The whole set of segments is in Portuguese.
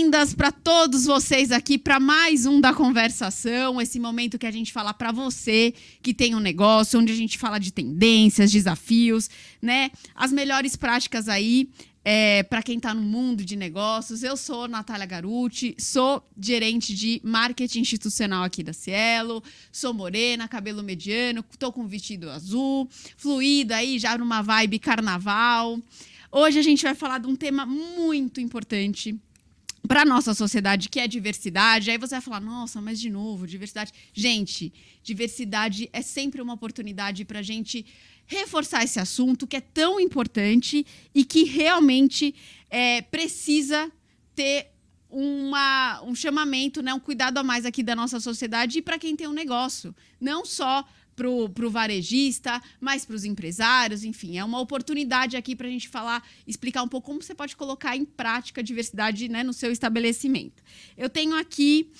boas-vindas para todos vocês aqui para mais um da Conversação, esse momento que a gente fala para você que tem um negócio, onde a gente fala de tendências, desafios, né? As melhores práticas aí para quem está no mundo de negócios. Eu sou Natália Garuti, sou gerente de marketing institucional aqui da Cielo, sou morena, cabelo mediano, estou com vestido azul, fluida aí já numa vibe carnaval. Hoje a gente vai falar de um tema muito importante para a nossa sociedade, que é diversidade. Aí você vai falar, nossa, mas de novo, diversidade. Gente, diversidade é sempre uma oportunidade para a gente reforçar esse assunto que é tão importante e que realmente precisa ter um chamamento, né, um cuidado a mais aqui da nossa sociedade e para quem tem um negócio. Não só para o varejista, mas para os empresários, enfim, é uma oportunidade aqui para a gente falar, explicar um pouco como você pode colocar em prática a diversidade, né, no seu estabelecimento. Eu tenho aqui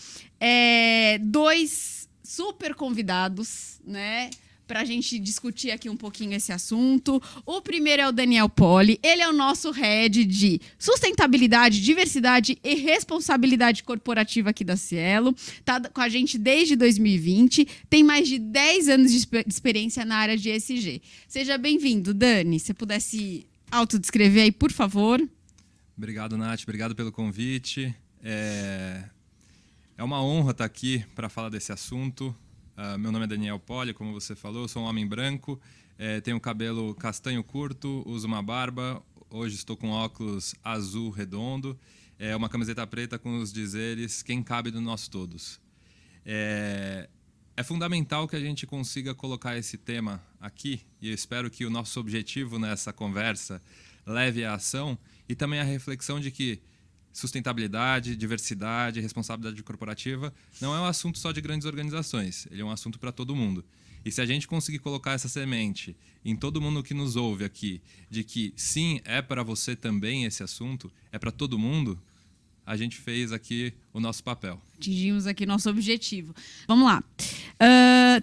dois super convidados, né, para a gente discutir aqui um pouquinho esse assunto. O primeiro é o Daniel Poli, ele é o nosso head de sustentabilidade, diversidade e responsabilidade corporativa aqui da Cielo. Está com a gente desde 2020, tem mais de 10 anos de experiência na área de ESG. Seja bem-vindo, Dani. Se pudesse autodescrever aí, por favor. Obrigado, Nath. Obrigado pelo convite. É uma honra estar aqui para falar desse assunto. Meu nome é Daniel Poli, como você falou, eu sou um homem branco, tenho cabelo castanho curto, uso uma barba, hoje estou com óculos azul redondo, uma camiseta preta com os dizeres "Quem cabe do nós todos". É fundamental que a gente consiga colocar esse tema aqui, e eu espero que o nosso objetivo nessa conversa leve à ação e também à reflexão de que sustentabilidade, diversidade, responsabilidade corporativa não é um assunto só de grandes organizações, ele é um assunto para todo mundo. E se a gente conseguir colocar essa semente em todo mundo que nos ouve aqui, de que sim, é para você também esse assunto, é para todo mundo, a gente fez aqui o nosso papel. Atingimos aqui nosso objetivo. Vamos lá.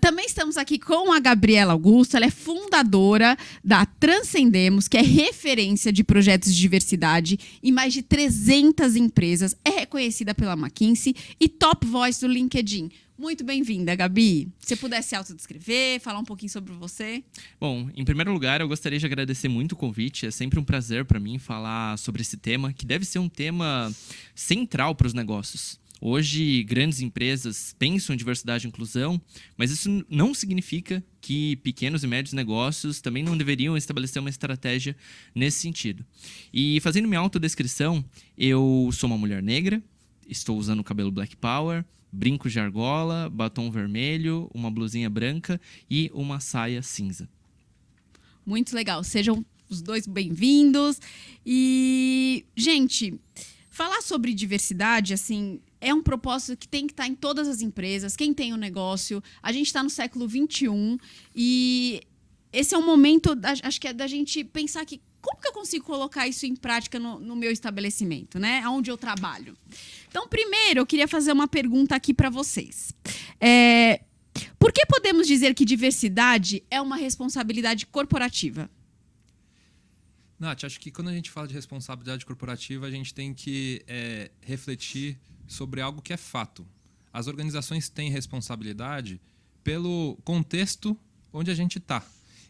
Também estamos aqui com a Gabriela Augusto, ela é fundadora da Transcendemos, que é referência de projetos de diversidade em mais de 300 empresas, é reconhecida pela McKinsey e top voice do LinkedIn. Muito bem-vinda, Gabi. Se você pudesse se autodescrever, falar um pouquinho sobre você. Bom, em primeiro lugar, eu gostaria de agradecer muito o convite. É sempre um prazer para mim falar sobre esse tema, que deve ser um tema central para os negócios. Hoje, grandes empresas pensam em diversidade e inclusão, mas isso não significa que pequenos e médios negócios também não deveriam estabelecer uma estratégia nesse sentido. E fazendo minha autodescrição, eu sou uma mulher negra, estou usando cabelo Black Power, brincos de argola, batom vermelho, uma blusinha branca e uma saia cinza. Muito legal. Sejam os dois bem-vindos. E, gente, falar sobre diversidade, assim, é um propósito que tem que estar em todas as empresas, quem tem um negócio. A gente está no século XXI e esse é um momento, acho que é da gente pensar que como que eu consigo colocar isso em prática no meu estabelecimento, né? Onde eu trabalho. Então, primeiro, eu queria fazer uma pergunta aqui para vocês. Por que podemos dizer que diversidade é uma responsabilidade corporativa? Nath, acho que quando a gente fala de responsabilidade corporativa, a gente tem que refletir sobre algo que é fato. As organizações têm responsabilidade pelo contexto onde a gente está.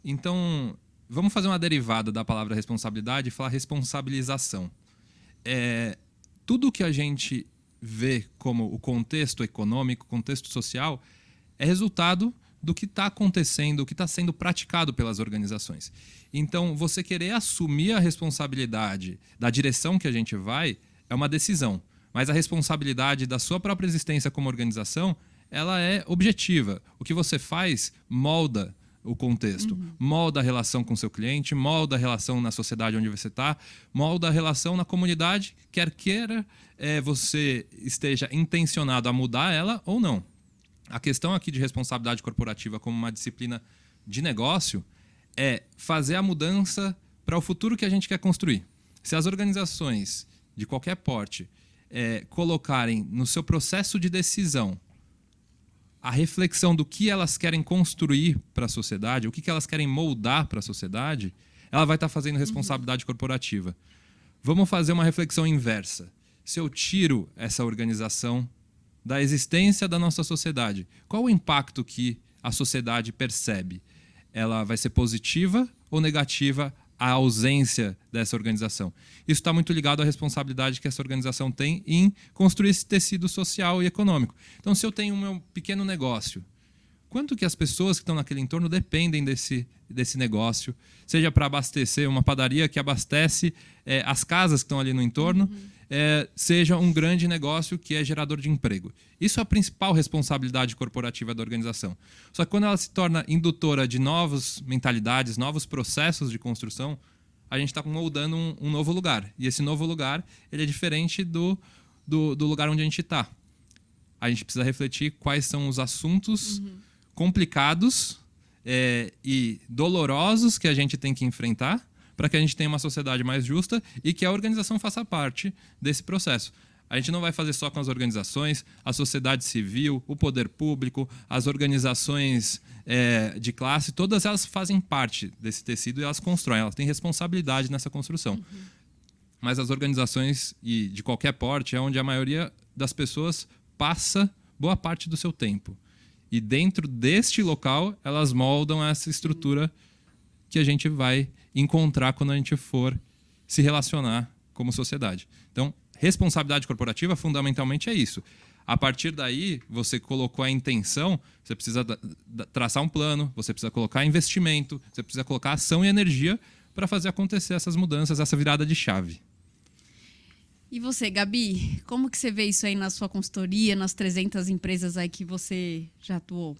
Então, vamos fazer uma derivada da palavra responsabilidade e falar responsabilização. Tudo que a gente vê como o contexto econômico, contexto social, é resultado do que está acontecendo, o que está sendo praticado pelas organizações. Então, você querer assumir a responsabilidade da direção que a gente vai é uma decisão, mas a responsabilidade da sua própria existência como organização, ela é objetiva. O que você faz molda o contexto, molda a relação com o seu cliente, molda a relação na sociedade onde você está, molda a relação na comunidade, quer queira você esteja intencionado a mudar ela ou não. A questão aqui de responsabilidade corporativa como uma disciplina de negócio é fazer a mudança para o futuro que a gente quer construir. Se as organizações de qualquer porte colocarem no seu processo de decisão a reflexão do que elas querem construir para a sociedade, o que elas querem moldar para a sociedade, ela vai estar fazendo responsabilidade corporativa. Vamos fazer uma reflexão inversa. se eu tiro essa organização da existência da nossa sociedade? Qual o impacto que a sociedade percebe? Ela vai ser positiva ou negativa a ausência dessa organização? Isso está muito ligado à responsabilidade que essa organização tem em construir esse tecido social e econômico. Então, se eu tenho um meu pequeno negócio, quanto que as pessoas que estão naquele entorno dependem desse negócio, seja para abastecer uma padaria que abastece as casas que estão ali no entorno, seja um grande negócio que é gerador de emprego. Isso é a principal responsabilidade corporativa da organização. Só que quando ela se torna indutora de novas mentalidades, novos processos de construção, a gente está moldando um novo lugar. E esse novo lugar ele é diferente do lugar onde a gente está. A gente precisa refletir quais são os assuntos complicados e dolorosos que a gente tem que enfrentar para que a gente tenha uma sociedade mais justa e que a organização faça parte desse processo. A gente não vai fazer só com as organizações, a sociedade civil, o poder público, as organizações de classe, todas elas fazem parte desse tecido e elas constroem, elas têm responsabilidade nessa construção. Mas as organizações, e de qualquer porte, é onde a maioria das pessoas passa boa parte do seu tempo. E dentro deste local, elas moldam essa estrutura que a gente vai encontrar quando a gente for se relacionar como sociedade. Então, responsabilidade corporativa, fundamentalmente, é isso. A partir daí, você colocou a intenção, você precisa traçar um plano, você precisa colocar investimento, você precisa colocar ação e energia para fazer acontecer essas mudanças, essa virada de chave. E você, Gabi, como que você vê isso aí na sua consultoria, nas 300 empresas aí que você já atuou?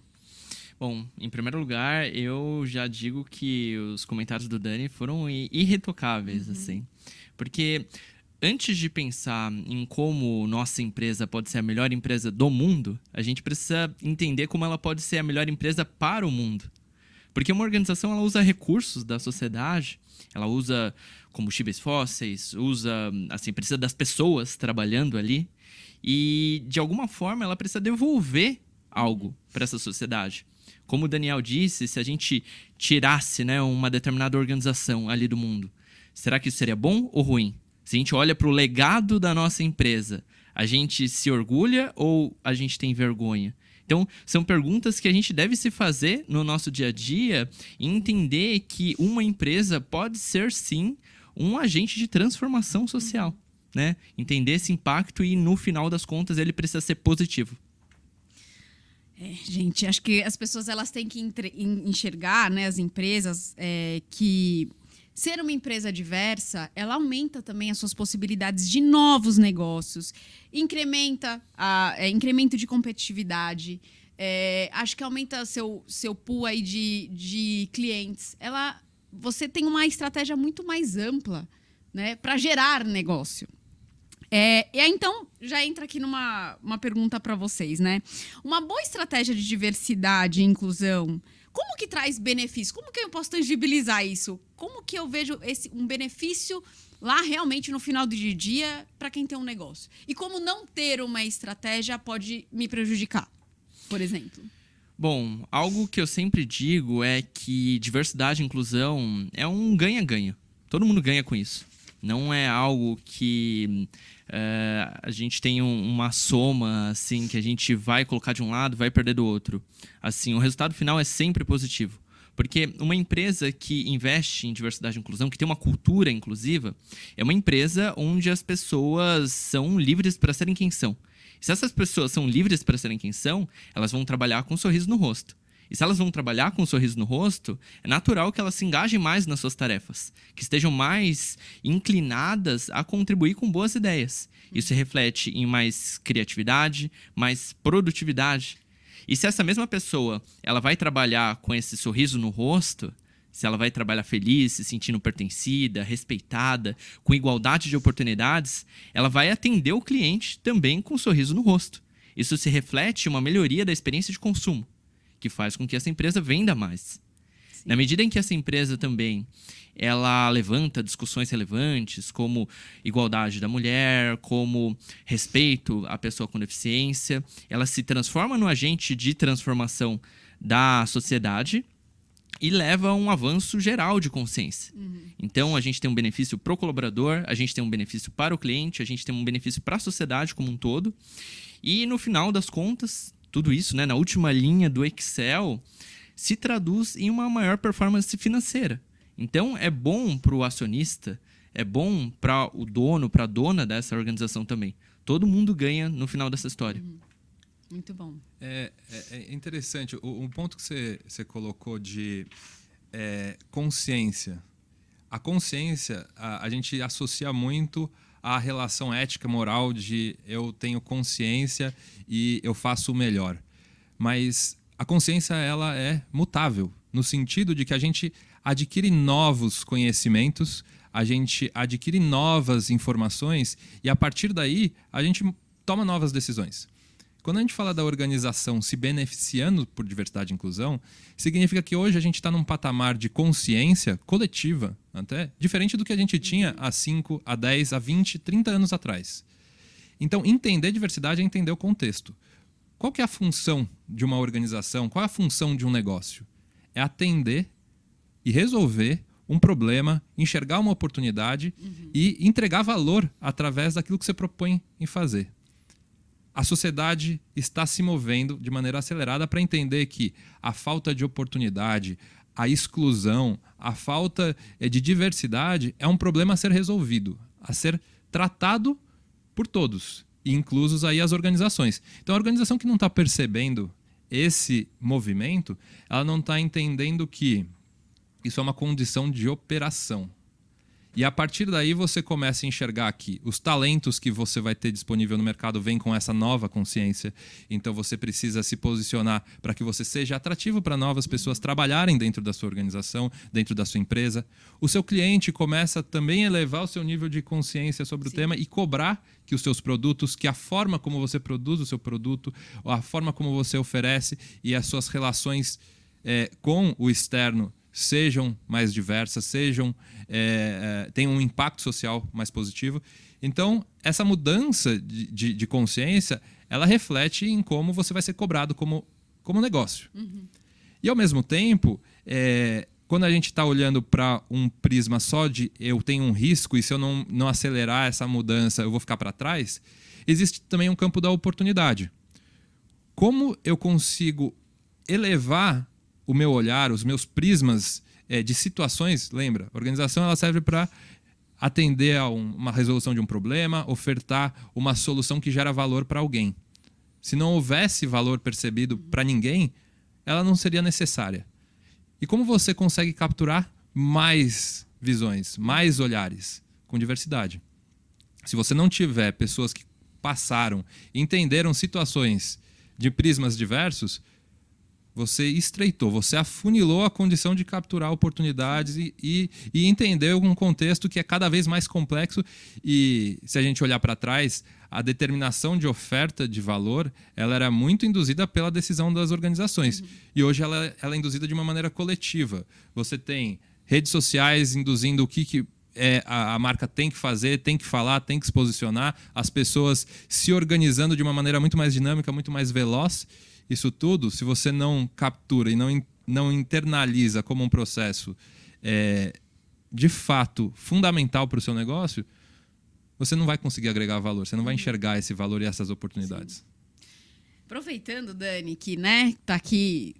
Bom, em primeiro lugar, eu já digo que os comentários do Dani foram irretocáveis, assim. Porque antes de pensar em como nossa empresa pode ser a melhor empresa do mundo, a gente precisa entender como ela pode ser a melhor empresa para o mundo. Porque uma organização, ela usa recursos da sociedade, ela usa combustíveis fósseis, precisa das pessoas trabalhando ali e, de alguma forma, ela precisa devolver algo para essa sociedade. Como o Daniel disse, se a gente tirasse, né, uma determinada organização ali do mundo, será que isso seria bom ou ruim? Se a gente olha para o legado da nossa empresa, a gente se orgulha ou a gente tem vergonha? Então, são perguntas que a gente deve se fazer no nosso dia a dia e entender que uma empresa pode ser, sim, um agente de transformação social, né? Entender esse impacto e, no final das contas, ele precisa ser positivo. Gente, acho que as pessoas elas têm que enxergar, né, as empresas, que ser uma empresa diversa, ela aumenta também as suas possibilidades de novos negócios, incremento de competitividade, acho que aumenta seu pool aí de clientes. Você tem uma estratégia muito mais ampla, né, para gerar negócio. E aí, então, já entra aqui uma pergunta para vocês, né? Uma boa estratégia de diversidade e inclusão, como que traz benefício? Como que eu posso tangibilizar isso? Como que eu vejo um benefício lá realmente no final do dia para quem tem um negócio? E como não ter uma estratégia pode me prejudicar, por exemplo? Bom, algo que eu sempre digo é que diversidade e inclusão é um ganha-ganha. Todo mundo ganha com isso. Não é algo que a gente tem uma soma assim, que a gente vai colocar de um lado, vai perder do outro. Assim, o resultado final é sempre positivo. Porque uma empresa que investe em diversidade e inclusão, que tem uma cultura inclusiva, é uma empresa onde as pessoas são livres para serem quem são. E se essas pessoas são livres para serem quem são, elas vão trabalhar com um sorriso no rosto. E se elas vão trabalhar com um sorriso no rosto, é natural que elas se engajem mais nas suas tarefas, que estejam mais inclinadas a contribuir com boas ideias. Isso reflete em mais criatividade, mais produtividade. E se essa mesma pessoa ela vai trabalhar com esse sorriso no rosto, se ela vai trabalhar feliz, se sentindo pertencida, respeitada, com igualdade de oportunidades, ela vai atender o cliente também com um sorriso no rosto. Isso se reflete em uma melhoria da experiência de consumo, que faz com que essa empresa venda mais. Sim. Na medida em que essa empresa também ela levanta discussões relevantes, como igualdade da mulher, como respeito à pessoa com deficiência, ela se transforma no agente de transformação da sociedade, e leva a um avanço geral de consciência. Então, a gente tem um benefício para o colaborador, a gente tem um benefício para o cliente, a gente tem um benefício para a sociedade como um todo. E, no final das contas, tudo isso, né, na última linha do Excel, se traduz em uma maior performance financeira. Então, é bom para o acionista, é bom para o dono, para a dona dessa organização também. Todo mundo ganha no final dessa história. Muito bom. É interessante. O ponto que você colocou de consciência. A consciência, a gente associa muito à relação ética, moral de eu tenho consciência e eu faço o melhor. Mas a consciência ela é mutável, no sentido de que a gente adquire novos conhecimentos, a gente adquire novas informações e, a partir daí, a gente toma novas decisões. Quando a gente fala da organização se beneficiando por diversidade e inclusão, significa que hoje a gente está num patamar de consciência coletiva, até diferente do que a gente tinha há 5, há 10, há 20, 30 anos atrás. Então, entender diversidade é entender o contexto. Qual que é a função de uma organização? Qual é a função de um negócio? É atender e resolver um problema, enxergar uma oportunidade e entregar valor através daquilo que você propõe em fazer. A sociedade está se movendo de maneira acelerada para entender que a falta de oportunidade, a exclusão, a falta de diversidade é um problema a ser resolvido, a ser tratado por todos, e inclusos aí as organizações. Então, a organização que não está percebendo esse movimento, ela não está entendendo que isso é uma condição de operação. E a partir daí você começa a enxergar que os talentos que você vai ter disponível no mercado vêm com essa nova consciência. Então você precisa se posicionar para que você seja atrativo para novas pessoas trabalharem dentro da sua organização, dentro da sua empresa. O seu cliente começa também a elevar o seu nível de consciência sobre o tema e cobrar que os seus produtos, que a forma como você produz o seu produto, ou a forma como você oferece e as suas relações com o externo sejam mais diversas, tenham um impacto social mais positivo. Então, essa mudança de consciência, ela reflete em como você vai ser cobrado como negócio. E, ao mesmo tempo, quando a gente está olhando para um prisma só de eu tenho um risco e se eu não acelerar essa mudança eu vou ficar para trás, existe também um campo da oportunidade. Como eu consigo elevar o meu olhar, os meus prismas de situações? Lembra, a organização ela serve para atender a uma resolução de um problema, ofertar uma solução que gera valor para alguém. Se não houvesse valor percebido para ninguém, ela não seria necessária. E como você consegue capturar mais visões, mais olhares com diversidade? Se você não tiver pessoas que passaram e entenderam situações de prismas diversos, você estreitou, você afunilou a condição de capturar oportunidades e entender um contexto que é cada vez mais complexo. E se a gente olhar para trás, a determinação de oferta de valor ela era muito induzida pela decisão das organizações. E hoje ela é induzida de uma maneira coletiva. Você tem redes sociais induzindo o que a marca tem que fazer, tem que falar, tem que se posicionar, as pessoas se organizando de uma maneira muito mais dinâmica, muito mais veloz. Isso tudo, se você não captura e não internaliza como um processo de fato fundamental para o seu negócio, você não vai conseguir agregar valor, você não vai enxergar esse valor e essas oportunidades. Sim. Aproveitando, Dani, que tá aqui,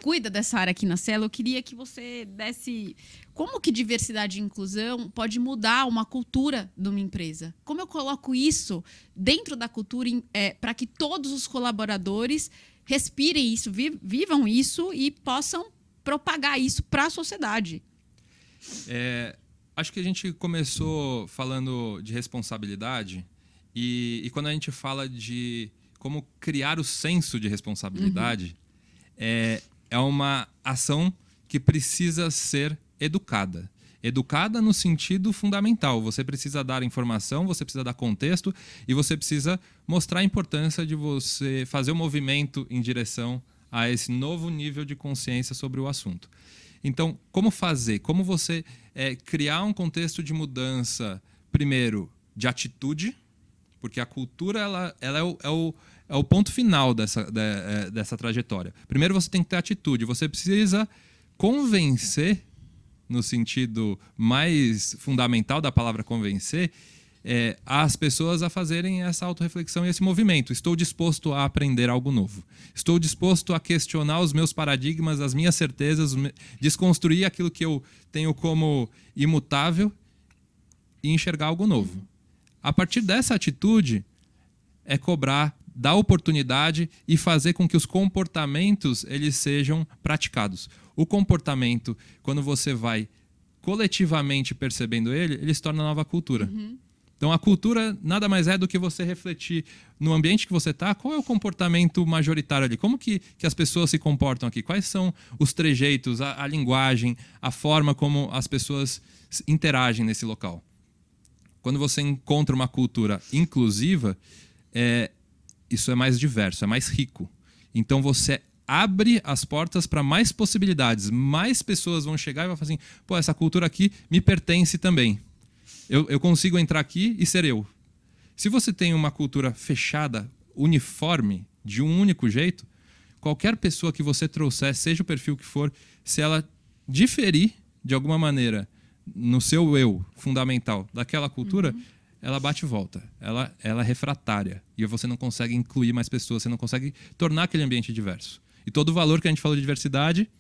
cuida dessa área aqui na Cielo, eu queria que você desse como que diversidade e inclusão pode mudar uma cultura de uma empresa. Como eu coloco isso dentro da cultura para que todos os colaboradores respirem isso, vivam isso e possam propagar isso para a sociedade. Acho que a gente começou falando de responsabilidade e quando a gente fala de como criar o senso de responsabilidade, é uma ação que precisa ser educada. Educada no sentido fundamental. Você precisa dar informação, você precisa dar contexto e você precisa mostrar a importância de você fazer o movimento em direção a esse novo nível de consciência sobre o assunto. Então, como fazer? Como você criar um contexto de mudança, primeiro, de atitude, porque a cultura ela é o ponto final dessa trajetória. Primeiro, você tem que ter atitude. Você precisa convencer, no sentido mais fundamental da palavra convencer, as pessoas a fazerem essa autorreflexão e esse movimento. Estou disposto a aprender algo novo. Estou disposto a questionar os meus paradigmas, as minhas certezas, desconstruir aquilo que eu tenho como imutável e enxergar algo novo. A partir dessa atitude, é cobrar, dar oportunidade e fazer com que os comportamentos eles sejam praticados. O comportamento, quando você vai coletivamente percebendo ele se torna nova cultura. Então, a cultura nada mais é do que você refletir no ambiente que você está, qual é o comportamento majoritário ali, como que as pessoas se comportam aqui, quais são os trejeitos, a linguagem, a forma como as pessoas interagem nesse local. Quando você encontra uma cultura inclusiva, isso é mais diverso, é mais rico. Então, você abre as portas para mais possibilidades, mais pessoas vão chegar e vão falar assim, pô, essa cultura aqui me pertence também. Eu consigo entrar aqui e ser eu. Se você tem uma cultura fechada, uniforme, de um único jeito, qualquer pessoa que você trouxer, seja o perfil que for, se ela diferir de alguma maneira no seu eu fundamental daquela cultura, ela bate e volta. Ela é refratária. E você não consegue incluir mais pessoas, você não consegue tornar aquele ambiente diverso. E todo o valor que a gente falou de diversidade,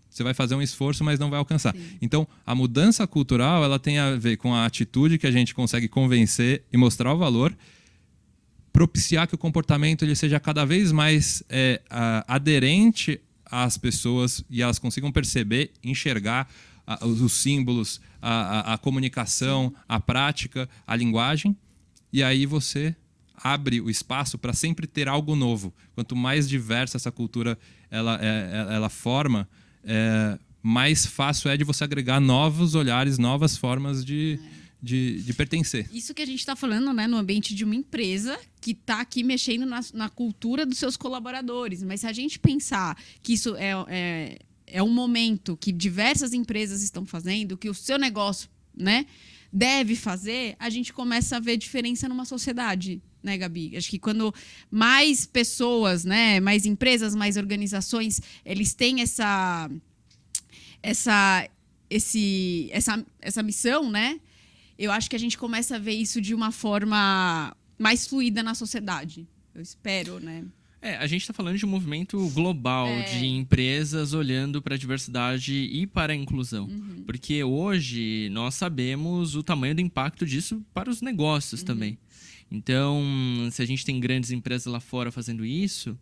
você vai fazer um esforço, mas não vai alcançar. Sim. Então, a mudança cultural ela tem a ver com a atitude que a gente consegue convencer e mostrar o valor, propiciar que o comportamento ele seja cada vez mais aderente às pessoas e elas consigam perceber, enxergar os símbolos, a comunicação, a prática, a linguagem. E aí você abre o espaço para sempre ter algo novo. Quanto mais diversa essa cultura ela forma, mais fácil é de você agregar novos olhares, novas formas de pertencer. Isso que a gente está falando, né, no ambiente de uma empresa que está aqui mexendo na cultura dos seus colaboradores. Mas se a gente pensar que isso é um momento que diversas empresas estão fazendo, que o seu negócio, né, deve fazer, a gente começa a ver diferença numa sociedade, né, Gabi? Acho que quando mais pessoas, né, mais empresas, mais organizações, eles têm essa missão, né? Eu acho que a gente começa a ver isso de uma forma mais fluida na sociedade. Eu espero, né? A gente está falando de um movimento global de empresas olhando para a diversidade e para a inclusão. Porque hoje nós sabemos o tamanho do impacto disso para os negócios também. Então, se a gente tem grandes empresas lá fora fazendo isso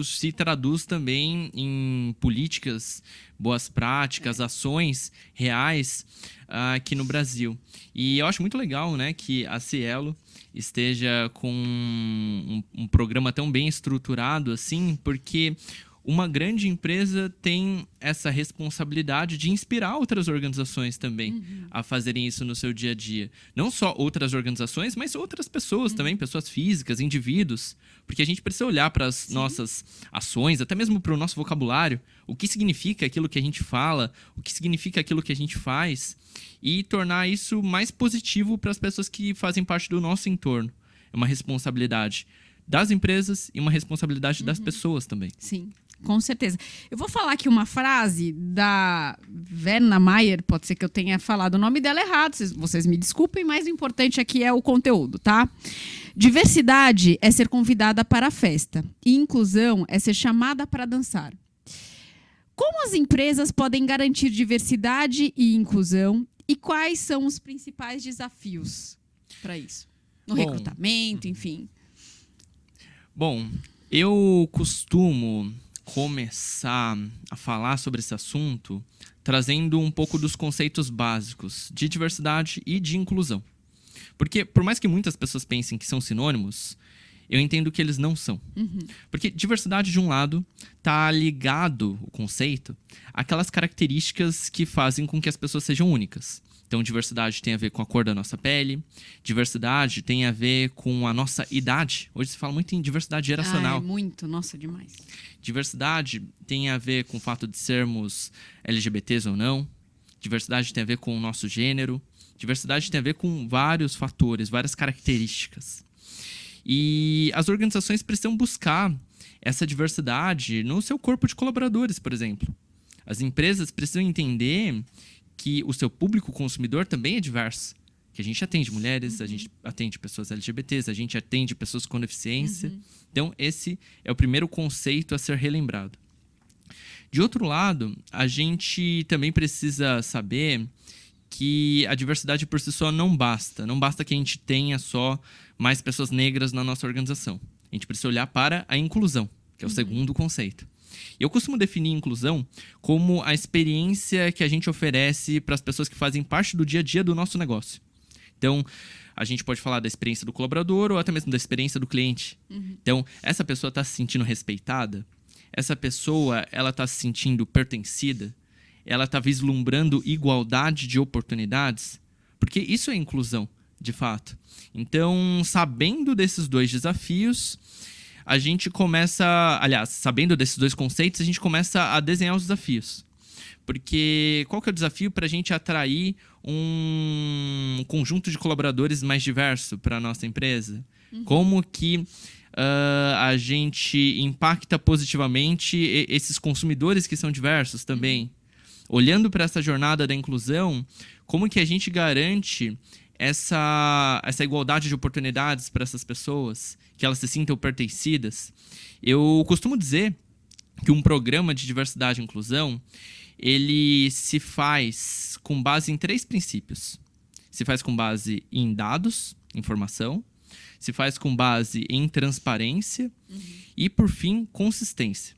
se traduz também em políticas, boas práticas, ações reais aqui no Brasil. E eu acho muito legal, né, que a Cielo esteja com um programa tão bem estruturado assim, porque uma grande empresa tem essa responsabilidade de inspirar outras organizações também a fazerem isso no seu dia a dia. Não só outras organizações, mas outras pessoas também, pessoas físicas, indivíduos. Porque a gente precisa olhar para as nossas ações, até mesmo para o nosso vocabulário, o que significa aquilo que a gente fala, o que significa aquilo que a gente faz, e tornar isso mais positivo para as pessoas que fazem parte do nosso entorno. É uma responsabilidade das empresas e uma responsabilidade das pessoas também. Sim. Com certeza. Eu vou falar aqui uma frase da Verna Mayer, pode ser que eu tenha falado o nome dela errado, vocês me desculpem, mas o importante aqui é o conteúdo, tá? Diversidade é ser convidada para a festa e inclusão é ser chamada para dançar. Como as empresas podem garantir diversidade e inclusão e quais são os principais desafios para isso? No recrutamento, enfim. Bom, eu costumo começar a falar sobre esse assunto trazendo um pouco dos conceitos básicos de diversidade e de inclusão. Porque, por mais que muitas pessoas pensem que são sinônimos, eu entendo que eles não são. Porque diversidade, de um lado, está ligado, o conceito, àquelas características que fazem com que as pessoas sejam únicas. Então, diversidade tem a ver com a cor da nossa pele, diversidade tem a ver com a nossa idade. Hoje se fala muito em diversidade geracional. Muito, nossa, demais. Diversidade tem a ver com o fato de sermos LGBTs ou não. Diversidade tem a ver com o nosso gênero. Diversidade tem a ver com vários fatores, várias características. E as organizações precisam buscar essa diversidade no seu corpo de colaboradores, por exemplo. As empresas precisam entender que o seu público consumidor também é diverso. Que a gente atende mulheres, a gente atende pessoas LGBTs, a gente atende pessoas com deficiência. Então, esse é o primeiro conceito a ser relembrado. De outro lado, a gente também precisa saber que a diversidade por si só não basta. Não basta que a gente tenha só mais pessoas negras na nossa organização. A gente precisa olhar para a inclusão, que é o segundo conceito. Eu costumo definir inclusão como a experiência que a gente oferece para as pessoas que fazem parte do dia a dia do nosso negócio. Então, a gente pode falar da experiência do colaborador ou até mesmo da experiência do cliente. Então, essa pessoa está se sentindo respeitada? Essa pessoa ela está se sentindo pertencida? Ela está vislumbrando igualdade de oportunidades? Porque isso é inclusão, de fato. Então, sabendo desses dois desafios, a gente começa... Aliás, sabendo desses dois conceitos, a gente começa a desenhar os desafios. Porque qual que é o desafio para a gente atrair um conjunto de colaboradores mais diverso para a nossa empresa? Como que a gente impacta positivamente esses consumidores que são diversos também? Olhando para essa jornada da inclusão, como que a gente garante essa igualdade de oportunidades para essas pessoas, que elas se sintam pertencidas? Eu costumo dizer que um programa de diversidade e inclusão, ele se faz com base em 3 princípios. Se faz com base em dados, informação, se faz com base em transparência e, por fim, consistência.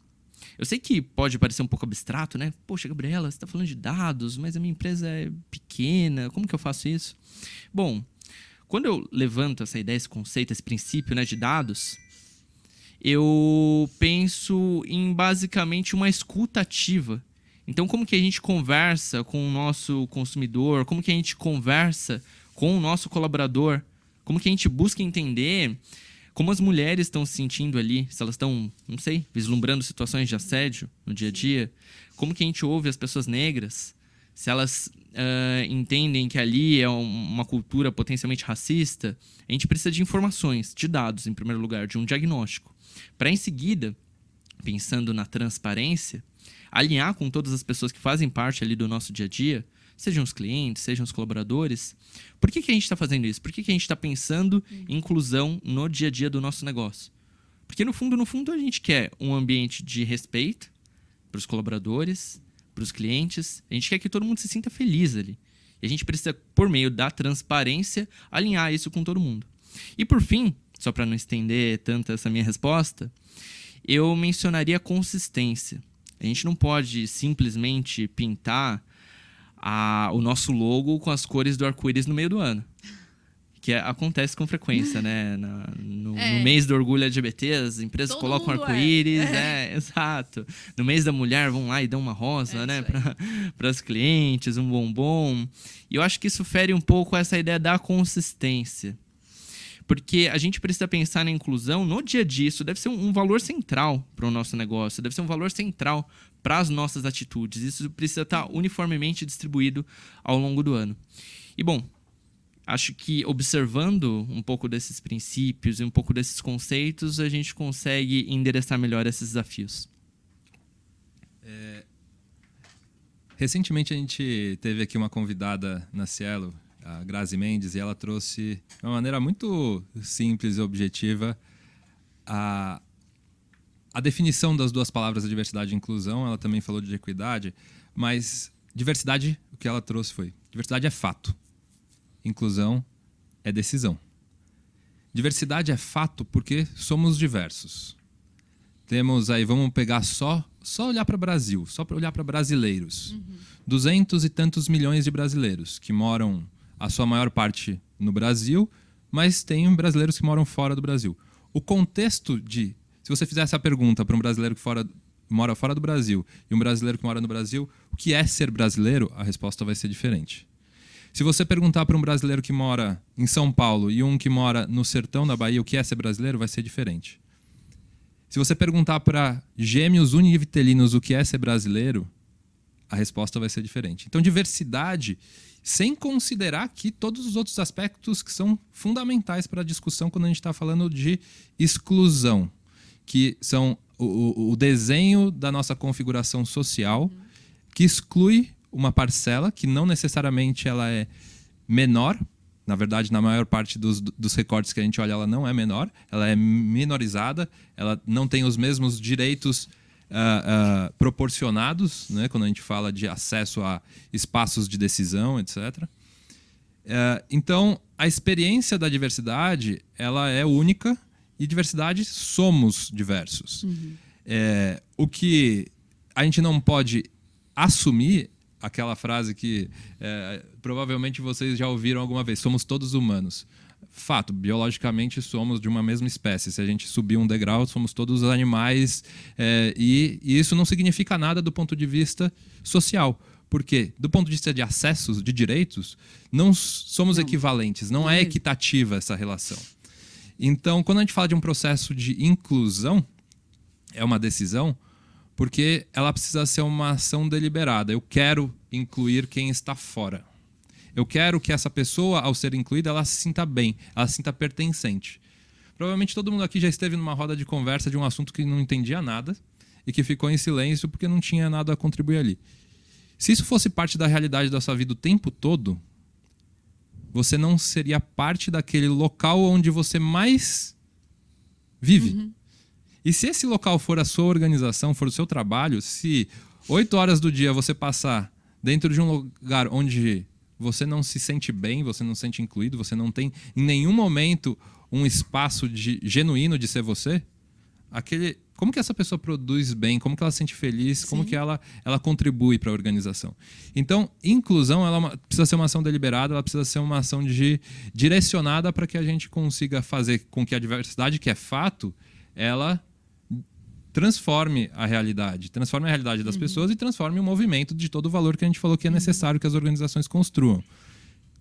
Eu sei que pode parecer um pouco abstrato, né? Poxa, Gabriela, você está falando de dados, mas a minha empresa é pequena, como que eu faço isso? Bom, quando eu levanto essa ideia, esse conceito, esse princípio, né, de dados, eu penso em basicamente uma escuta ativa. Então, como que a gente conversa com o nosso consumidor? Como que a gente conversa com o nosso colaborador? Como que a gente busca entender como as mulheres estão se sentindo ali? Se elas estão, não sei, vislumbrando situações de assédio no dia a dia? Como que a gente ouve as pessoas negras? Se elas entendem que ali é uma cultura potencialmente racista? A gente precisa de informações, de dados, em primeiro lugar, de um diagnóstico. Para, em seguida, pensando na transparência, alinhar com todas as pessoas que fazem parte ali do nosso dia a dia, sejam os clientes, sejam os colaboradores. Por que a gente está fazendo isso? Por que a gente está pensando em inclusão no dia a dia do nosso negócio? Porque, no fundo, a gente quer um ambiente de respeito para os colaboradores, para os clientes. A gente quer que todo mundo se sinta feliz ali. E a gente precisa, por meio da transparência, alinhar isso com todo mundo. E, por fim, só para não estender tanto essa minha resposta, eu mencionaria a consistência. A gente não pode simplesmente pintar o nosso logo com as cores do arco-íris no meio do ano. Que acontece com frequência, né? No mês do orgulho LGBT, as empresas Todo colocam mundo arco-íris. Exato. No mês da mulher, vão lá e dão uma rosa, né? Para os clientes, um bombom. E eu acho que isso fere um pouco essa ideia da consistência. Porque a gente precisa pensar na inclusão no dia a dia. Isso deve ser um valor central para o nosso negócio. Deve ser um valor central para as nossas atitudes. Isso precisa estar uniformemente distribuído ao longo do ano. E, bom, acho que observando um pouco desses princípios e um pouco desses conceitos, a gente consegue endereçar melhor esses desafios. Recentemente, a gente teve aqui uma convidada na Cielo, a Grazi Mendes, e ela trouxe de uma maneira muito simples e objetiva a definição das duas palavras diversidade e inclusão. Ela também falou de equidade, mas diversidade, o que ela trouxe foi: diversidade é fato, inclusão é decisão. Diversidade é fato porque somos diversos. Temos aí, vamos pegar só olhar para o Brasil, só para olhar para brasileiros. 200 e tantos milhões de brasileiros que moram, a sua maior parte no Brasil, mas tem brasileiros que moram fora do Brasil. O contexto de... Se você fizesse a pergunta para um brasileiro que mora fora do Brasil e um brasileiro que mora no Brasil, o que é ser brasileiro? A resposta vai ser diferente. Se você perguntar para um brasileiro que mora em São Paulo e um que mora no sertão da Bahia o que é ser brasileiro, vai ser diferente. Se você perguntar para gêmeos univitelinos o que é ser brasileiro, a resposta vai ser diferente. Então, diversidade, sem considerar aqui todos os outros aspectos que são fundamentais para a discussão quando a gente está falando de exclusão, que são o desenho da nossa configuração social, que exclui uma parcela que não necessariamente ela é menor. Na verdade, na maior parte dos recortes que a gente olha, ela não é menor, ela é minorizada, ela não tem os mesmos direitos proporcionados, né, quando a gente fala de acesso a espaços de decisão, etc. Então, a experiência da diversidade ela é única e diversidade somos diversos. O que a gente não pode assumir, aquela frase que provavelmente vocês já ouviram alguma vez, somos todos humanos. Fato, biologicamente somos de uma mesma espécie. Se a gente subir um degrau, somos todos animais. E isso não significa nada do ponto de vista social. Porque, do ponto de vista de acessos, de direitos, não somos equivalentes. Não é equitativa essa relação. Então, quando a gente fala de um processo de inclusão, é uma decisão, porque ela precisa ser uma ação deliberada. Eu quero incluir quem está fora. Eu quero que essa pessoa, ao ser incluída, ela se sinta bem, ela se sinta pertencente. Provavelmente todo mundo aqui já esteve numa roda de conversa de um assunto que não entendia nada e que ficou em silêncio porque não tinha nada a contribuir ali. Se isso fosse parte da realidade da sua vida o tempo todo, você não seria parte daquele local onde você mais vive. E se esse local for a sua organização, for o seu trabalho, se 8 horas do dia você passar dentro de um lugar onde você não se sente bem, você não se sente incluído, você não tem em nenhum momento um espaço genuíno de ser você, como que essa pessoa produz bem, como que ela se sente feliz, como que ela contribui para a organização. Então, inclusão precisa ser uma ação deliberada, ela precisa ser uma ação direcionada para que a gente consiga fazer com que a diversidade, que é fato, ela transforme a realidade das pessoas e transforme o movimento de todo o valor que a gente falou que é necessário que as organizações construam.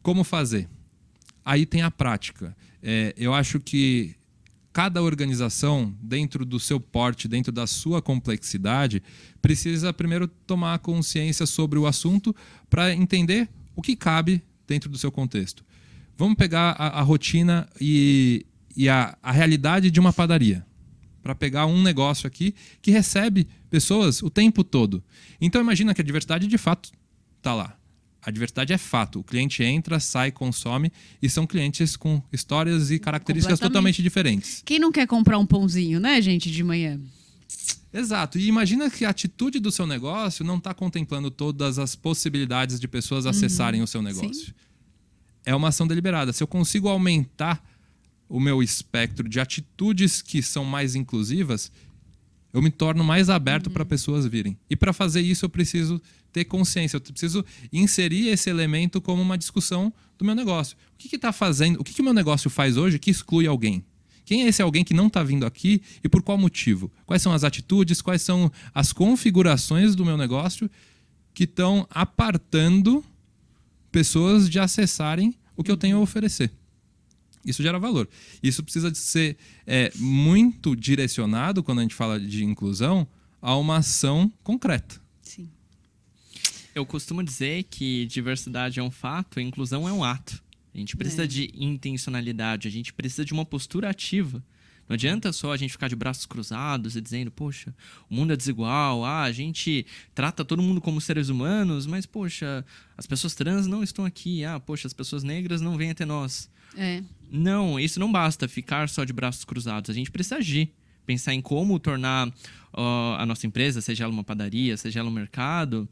Como fazer? Aí tem a prática. Eu acho que cada organização, dentro do seu porte, dentro da sua complexidade, precisa primeiro tomar consciência sobre o assunto para entender o que cabe dentro do seu contexto. Vamos pegar a rotina e a realidade de uma padaria, para pegar um negócio aqui que recebe pessoas o tempo todo. Então imagina que a diversidade de fato está lá. A diversidade é fato. O cliente entra, sai, consome e são clientes com histórias e características totalmente diferentes. Quem não quer comprar um pãozinho, né, gente, de manhã? Exato. E imagina que a atitude do seu negócio não está contemplando todas as possibilidades de pessoas acessarem o seu negócio. Sim. É uma ação deliberada. Se eu consigo aumentar o meu espectro de atitudes que são mais inclusivas, eu me torno mais aberto para pessoas virem. E para fazer isso eu preciso ter consciência, eu preciso inserir esse elemento como uma discussão do meu negócio. O que está fazendo? O que o meu negócio faz hoje que exclui alguém? Quem é esse alguém que não está vindo aqui e por qual motivo? Quais são as atitudes, quais são as configurações do meu negócio que estão apartando pessoas de acessarem o que eu tenho a oferecer? Isso gera valor. Isso precisa de ser muito direcionado, quando a gente fala de inclusão, a uma ação concreta. Sim. Eu costumo dizer que diversidade é um fato, a inclusão é um ato. A gente precisa de intencionalidade, a gente precisa de uma postura ativa. Não adianta só a gente ficar de braços cruzados e dizendo, poxa, o mundo é desigual, a gente trata todo mundo como seres humanos, mas, poxa, as pessoas trans não estão aqui, poxa, as pessoas negras não vêm até nós. Não, isso não basta, ficar só de braços cruzados. A gente precisa agir, pensar em como tornar a nossa empresa, seja ela uma padaria, seja ela um mercado,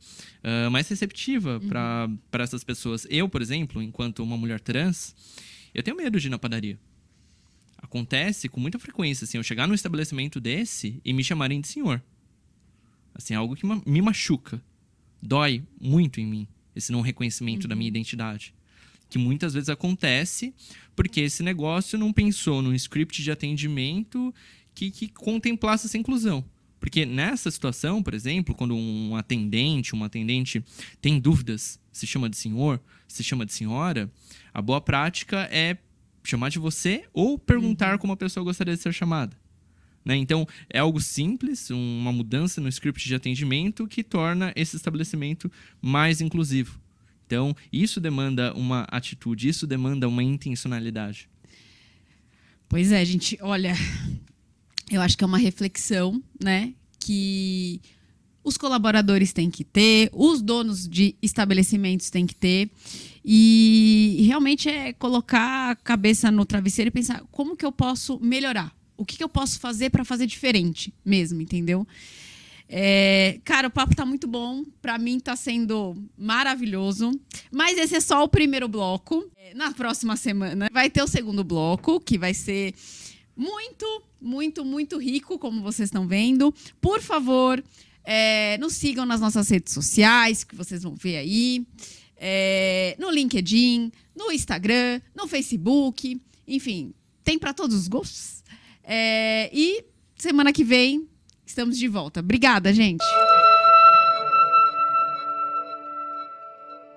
mais receptiva para essas pessoas. Eu, por exemplo, enquanto uma mulher trans, eu tenho medo de ir na padaria. Acontece com muita frequência, assim, eu chegar num estabelecimento desse e me chamarem de senhor. Assim, algo que me machuca. Dói muito em mim, esse não reconhecimento da minha identidade. Que muitas vezes acontece porque esse negócio não pensou num script de atendimento que contemplasse essa inclusão. Porque nessa situação, por exemplo, quando um atendente, uma atendente tem dúvidas, se chama de senhor, se chama de senhora, a boa prática é chamar de você ou perguntar como a pessoa gostaria de ser chamada. Né? Então, é algo simples, uma mudança no script de atendimento que torna esse estabelecimento mais inclusivo. Então, isso demanda uma atitude, isso demanda uma intencionalidade. Pois é, gente. Olha, eu acho que é uma reflexão, né? Que os colaboradores têm que ter, os donos de estabelecimentos têm que ter. E realmente é colocar a cabeça no travesseiro e pensar como que eu posso melhorar. O que eu posso fazer para fazer diferente mesmo, entendeu? Cara, o papo tá muito bom. Para mim tá sendo maravilhoso. Mas esse é só o primeiro bloco. Na próxima semana vai ter o segundo bloco, que vai ser muito, muito, muito rico, como vocês estão vendo. Por favor, nos sigam nas nossas redes sociais, que vocês vão ver aí. No LinkedIn, no Instagram, no Facebook. Enfim, tem para todos os gostos. E semana que vem estamos de volta. Obrigada, gente.